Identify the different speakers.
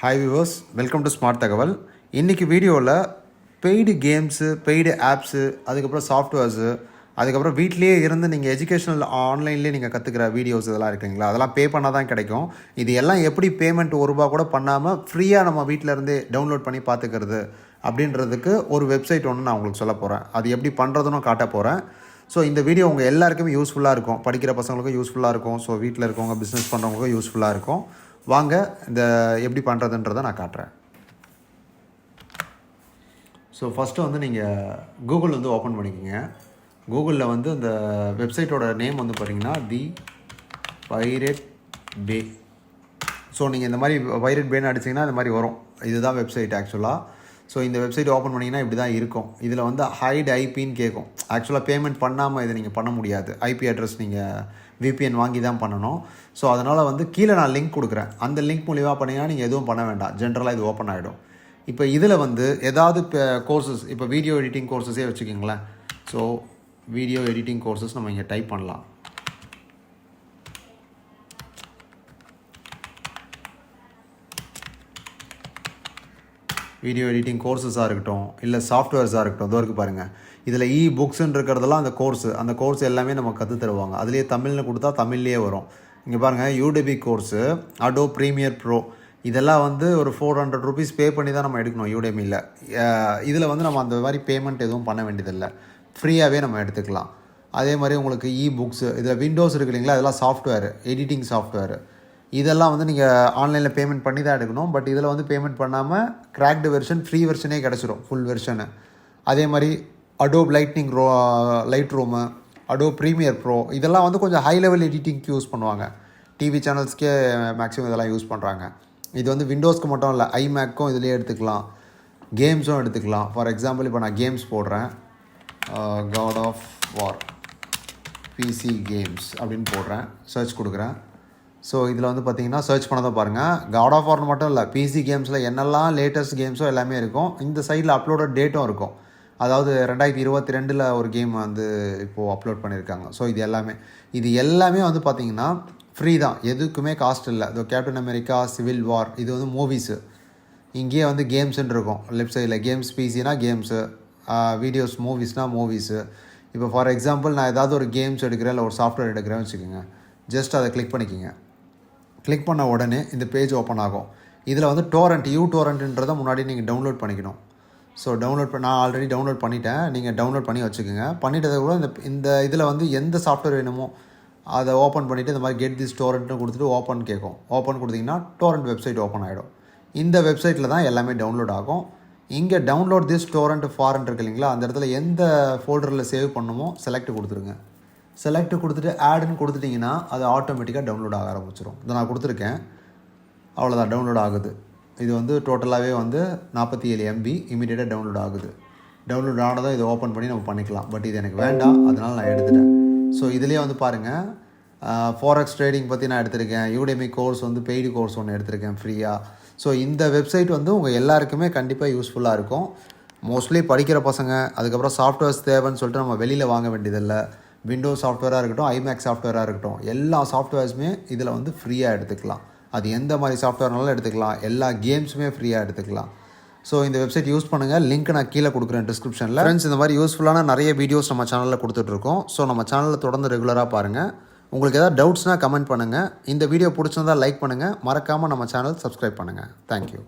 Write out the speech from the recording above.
Speaker 1: Hi viewers, welcome to smart தகவல். இன்றைக்கி வீடியோவில் பெய்டு கேம்ஸு, பெய்டு ஆப்ஸு, அதுக்கப்புறம் சாஃப்ட்வேர்ஸு, அதுக்கப்புறம் வீட்லேயே இருந்து நீங்கள் எஜுகேஷனல் ஆன்லைன்லேயே நீங்கள் கற்றுக்கிற வீடியோஸ் இதெல்லாம் இருக்குங்களா, அதெல்லாம் பே பண்ணால் தான் கிடைக்கும். இது எல்லாம் எப்படி பேமெண்ட் ₹1 கூட பண்ணாமல் ஃப்ரீயாக நம்ம வீட்டில் இருந்தே டவுன்லோட் பண்ணி பார்த்துக்கிறது அப்படின்றதுக்கு ஒரு வெப்சைட் ஒன்று நான் உங்களுக்கு சொல்ல போகிறேன். அது எப்படி பண்ணுறதுன்னு காட்ட போகிறேன். ஸோ இந்த வீடியோ உங்கள் எல்லாருக்குமே யூஸ்ஃபுல்லாக இருக்கும். படிக்கிற பசங்களுக்கும் யூஸ்ஃபுல்லாக இருக்கும். ஸோ வீட்டில் இருக்கவங்க, பிஸ்னஸ் பண்ணுறவங்களுக்கும் யூஸ்ஃபுல்லாக இருக்கும். வாங்க இந்த எப்படி பண்ணுறதுன்றதை நான் காட்டுறேன். ஸோ ஃபஸ்ட்டு வந்து நீங்கள் கூகுள் வந்து ஓப்பன் பண்ணிக்கோங்க. கூகுளில் வந்து இந்த வெப்சைட்டோட நேம் வந்து பார்த்தீங்கன்னா தி பைரேட் பே. ஸோ நீங்கள் இந்த மாதிரி பைரேட் பேன்னு அடிச்சிங்கன்னா இந்த மாதிரி வரும். இதுதான் வெப்சைட் ஆக்சுவலாக. ஸோ இந்த வெப்சைட் ஓப்பன் பண்ணிங்கன்னா இப்படி தான் இருக்கும். இதில் வந்து ஹைட் ஐபின்னு கேட்கும். ஆக்சுவலாக பேமெண்ட் பண்ணாமல் இதை நீங்கள் பண்ண முடியாது. ஐபி அட்ரஸ் நீங்கள் விபிஎன் வாங்கி தான் பண்ணணும். ஸோ அதனால் வந்து கீழே நான் லிங்க் கொடுக்குறேன். அந்த லிங்க் மூலியமாக பண்ணிங்கன்னா நீங்கள் எதுவும் பண்ண வேண்டாம். ஜென்ரலாக இது ஓப்பன் ஆகிடும். இப்போ இதில் வந்து ஏதாவது கோர்சஸ், இப்போ வீடியோ எடிட்டிங் கோர்சஸே வச்சுக்கிங்களேன். ஸோ வீடியோ எடிட்டிங் கோர்சஸ் நம்ம இங்கே டைப் பண்ணலாம். வீடியோ எடிட்டிங் கோர்ஸஸாக இருக்கட்டும், இல்லை சாஃப்ட்வேர்ஸாக இருக்கட்டும், இதோ இருக்குது பாருங்கள். இதில் புக்ஸ்ன்னு இருக்கிறதெல்லாம் அந்த கோர்ஸ் எல்லாமே நம்ம கற்று தருவாங்க. அதுலேயே தமிழ்னு கொடுத்தா தமிழ்லேயே வரும். இங்கே பாருங்கள், யூடிபி கோர்ஸு, அடோ ப்ரீமியர் ப்ரோ, இதெல்லாம் வந்து ஒரு ₹400 பே பண்ணி தான் நம்ம எடுக்கணும் யூடெமியில். இதில் வந்து நம்ம அந்த மாதிரி பேமெண்ட் எதுவும் பண்ண வேண்டியதில்லை. ஃப்ரீயாகவே நம்ம எடுத்துக்கலாம். அதே மாதிரி உங்களுக்கு புக்ஸு, இதில் விண்டோஸ் இருக்குது இல்லைங்களா, அதெல்லாம் சாஃப்ட்வேர், எடிட்டிங் சாஃப்ட்வேர். இதெல்லாம் வந்து நீங்கள் ஆன்லைனில் பேமெண்ட் பண்ணி தான் எடுக்கணும். பட் இதில் வந்து பேமெண்ட் பண்ணாமல் கிராக்டு வெர்ஷன், ஃப்ரீ வெர்ஷனே கிடச்சிடும், ஃபுல் வெர்ஷனு. அதே மாதிரி Adobe Lightroom, Adobe Premiere Pro, இதெல்லாம் வந்து கொஞ்சம் ஹை லெவல் எடிட்டிங்க்கு யூஸ் பண்ணுவாங்க. டிவி சேனல்ஸ்க்கே மேக்ஸிமம் இதெல்லாம் யூஸ் பண்ணுறாங்க. இது வந்து விண்டோஸ்க்கு மட்டும் இல்லை, ஐமேக்கும் இதிலே எடுத்துக்கலாம், கேம்ஸும் எடுத்துக்கலாம். ஃபார் எக்ஸாம்பிள் இப்போ நான் கேம்ஸ் போடுறேன், God of War PC games அப்படின்னு போடுறேன், சர்ச் கொடுக்குறேன். ஸோ இதில் வந்து பார்த்தீங்கன்னா சர்ச் பண்ணதான் பாருங்கள், காட் ஆஃப் வார்னு மட்டும் இல்லை, பிசி கேம்ஸில் என்னெல்லாம் லேட்டஸ்ட் கேம்ஸோ எல்லாமே இருக்கும். இந்த சைடில் அப்லோடட் டேட்டும் இருக்கும். அதாவது 2022 ஒரு கேம் வந்து இப்போது அப்லோட் பண்ணியிருக்காங்க. ஸோ இது எல்லாமே வந்து பார்த்திங்கன்னா ஃப்ரீ தான், எதுக்குமே காஸ்ட் இல்லை. இதோ கேப்டன் அமெரிக்கா, சிவில் வார், இது வந்து மூவிஸு. இங்கேயே வந்து கேம்ஸுன்னு இருக்கும் லெஃப்ட் சைடில். கேம்ஸ், பிசினா கேம்ஸு, வீடியோஸ், மூவிஸ்னால் மூவிஸு. இப்போ ஃபார் எக்ஸாம்பிள் நான் ஏதாவது ஒரு கேம்ஸ் எடுக்கிறேன், இல்லை ஒரு சாஃப்ட்வேர் எடுக்கிறேன்னு வச்சுக்கோங்க. ஜஸ்ட் அதை கிளிக் பண்ணிக்கோங்க. கிளிக் பண்ண உடனே இந்த பேஜ் ஓப்பன் ஆகும். இதில் வந்து டோரண்ட்ன்றதை முன்னாடி நீங்கள் டவுன்லோட் பண்ணிக்கணும். ஸோ நான் ஆல்ரெடி டவுன்லோட் பண்ணிட்டேன். நீங்கள் டவுன்லோட் பண்ணி வச்சுக்கோங்க. பண்ணிட்டதை கூட இந்த இதில் வந்து எந்த சாஃப்ட்வேர் வேணுமோ அதை ஓப்பன் பண்ணிவிட்டு இந்த மாதிரி கெட் திஸ் டோரண்ட்னு கொடுத்துட்டு ஓப்பன் கேட்கும். ஓப்பன் கொடுத்தீங்கன்னா டோரண்ட் வெப்சைட் ஓப்பன் ஆகிடும். இந்த வெப்சைட்டில் தான் எல்லாமே டவுன்லோட் ஆகும். இங்கே டவுன்லோட் திஸ் டோரண்ட் ஃபாரண்ட் இருக்கு இல்லைங்களா, அந்த இடத்துல எந்த ஃபோல்டரில் சேவ் பண்ணுமோ செலக்ட் கொடுத்துருங்க. செலக்ட் கொடுத்துட்டு ஆடுன்னு கொடுத்துட்டிங்கன்னா அது ஆட்டோமேட்டிக்காக டவுன்லோட் ஆக ஆரம்பிச்சிடும். இதை நான் கொடுத்துருக்கேன், அவ்வளோதான், டவுன்லோட் ஆகுது. இது வந்து டோட்டலாகவே வந்து 47 MB இமீடியட்டாக டவுன்லோட் ஆகுது. டவுன்லோட் ஆனதும் இதை ஓப்பன் பண்ணி நம்ம பண்ணிக்கலாம். பட் இது எனக்கு வேண்டாம், அதனால் நான் எடுத்துட்டேன். ஸோ இதுலேயே வந்து பாருங்கள், ஃபாரெக்ஸ் ட்ரேடிங் பற்றி நான் எடுத்திருக்கேன். யூடெமி கோர்ஸ் வந்து பெய்டு கோர்ஸ் ஒன்று எடுத்திருக்கேன் ஃப்ரீயாக. ஸோ இந்த வெப்சைட் வந்து உங்கள் எல்லாருக்குமே கண்டிப்பாக யூஸ்ஃபுல்லாக இருக்கும். மோஸ்ட்லி படிக்கிற பசங்க, அதுக்கப்புறம் சாஃப்ட்வேர்ஸ் தேவைன்னு சொல்லிட்டு நம்ம வெளியில் வாங்க வேண்டியதில்லை. விண்டோஸ் சாஃப்ட்வேராக இருக்கட்டும், ஐமேக் சாஃப்ட்வேராக இருக்கட்டும், எல்லா சாஃப்ட்வேர்ஸுமே இதில் வந்து ஃப்ரீயாக எடுத்துக்கலாம். அது எந்த மாதிரி சாஃப்ட்வேர்னாலும் எடுத்துக்கலாம். எல்லா கேம்ஸுமே ஃப்ரீயாக எடுத்துக்கலாம். ஸோ இந்த வெப்சைட் யூஸ் பண்ணுங்கள். லிங்க் நான் கீழே கொடுக்குறேன் டிஸ்கிரிப்ஷனில். ஃப்ரெண்ட்ஸ், இந்த மாதிரி யூஸ்ஃபுல்லான நிறைய வீடியோஸ் நம்ம சேனலில் கொடுத்துட்ருக்கோம். ஸோ நம்ம சேனலில் தொடர்ந்து ரெகுலராக பாருங்கள். உங்களுக்கு ஏதாவது டவுட்ஸ்னால் கமெண்ட் பண்ணுங்கள். இந்த வீடியோ பிடிச்சிருந்தால் லைக் பண்ணுங்கள். மறக்காமல் நம்ம சேனல் சப்ஸ்கிரைப் பண்ணுங்கள். தேங்க்யூ.